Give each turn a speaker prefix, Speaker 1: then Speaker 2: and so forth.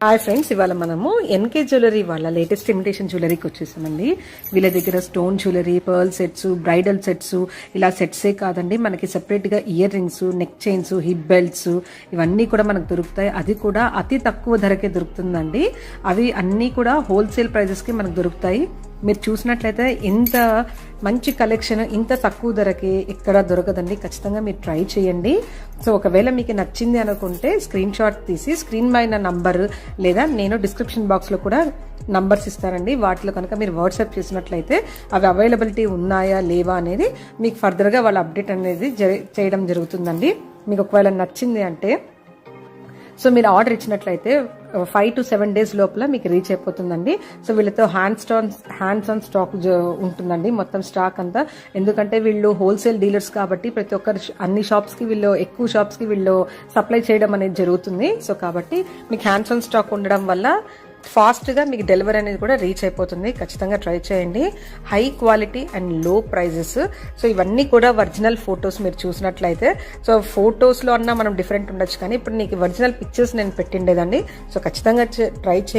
Speaker 1: Hi friends, ఇవాళ మనము NK jewellery వాళ్ళ లేటెస్ట్ ఇమిటేషన్ జ్యువెలరీకి వచ్చేసామండి. వీళ్ళ దగ్గర stone jewellery, pearl sets, bridal sets, ఇలా సెట్సే కాదండి, మనకి సెపరేట్గా ear rings, neck chains, hip belts ఇవన్నీ కూడా మనకు దొరుకుతాయి. అది కూడా అతి తక్కువ ధరకే దొరుకుతుందండి. అవి అన్నీ కూడా హోల్సేల్ ప్రైజెస్కి మనకు దొరుకుతాయి. మీరు చూసినట్లయితే ఇంత మంచి కలెక్షన్ ఇంత తక్కువ ధరకి ఎక్కడ దొరకదండి. ఖచ్చితంగా మీరు ట్రై చేయండి. సో ఒకవేళ మీకు నచ్చింది అనుకుంటే స్క్రీన్ షాట్ తీసి స్క్రీన్ పైన నంబర్ లేదా నేను డిస్క్రిప్షన్ బాక్స్లో కూడా నంబర్స్ ఇస్తానండి. వాటిలో కనుక మీరు వాట్సాప్ చేసినట్లయితే అవి అవైలబిలిటీ ఉన్నాయా లేవా అనేది మీకు ఫర్దర్గా వాళ్ళ అప్డేట్ అనేది చేయడం జరుగుతుందండి. మీకు ఒకవేళ నచ్చింది అంటే సో మీరు ఆర్డర్ ఇచ్చినట్లయితే 5 to 7 days లోపల మీకు రీచ్ అయిపోతుందండి. సో వీళ్ళతో హ్యాండ్స్ ఆన్ స్టాక్ ఉంటుందండి, మొత్తం స్టాక్ అంతా. ఎందుకంటే వీళ్ళు హోల్సేల్ డీలర్స్ కాబట్టి ప్రతి ఒక్కరు అన్ని షాప్స్కి వీళ్ళు ఎక్కువ షాప్స్కి వీళ్ళు సప్లై చేయడం అనేది జరుగుతుంది. సో కాబట్టి మీకు హ్యాండ్స్ ఆన్ స్టాక్ ఉండడం వల్ల ఫాస్ట్గా మీకు డెలివరీ అనేది కూడా రీచ్ అయిపోతుంది. ఖచ్చితంగా ట్రై చేయండి. హై క్వాలిటీ అండ్ లో ప్రైజెస్. సో ఇవన్నీ కూడా ఒరిజినల్ ఫొటోస్ మీరు చూసినట్లయితే. సో ఫొటోస్లో అన్నా మనం డిఫరెంట్ ఉండొచ్చు, కానీ ఇప్పుడు నీకు ఒరిజినల్ పిక్చర్స్ నేను పెట్టిండేదండి. సో ఖచ్చితంగా ట్రై చేయండి.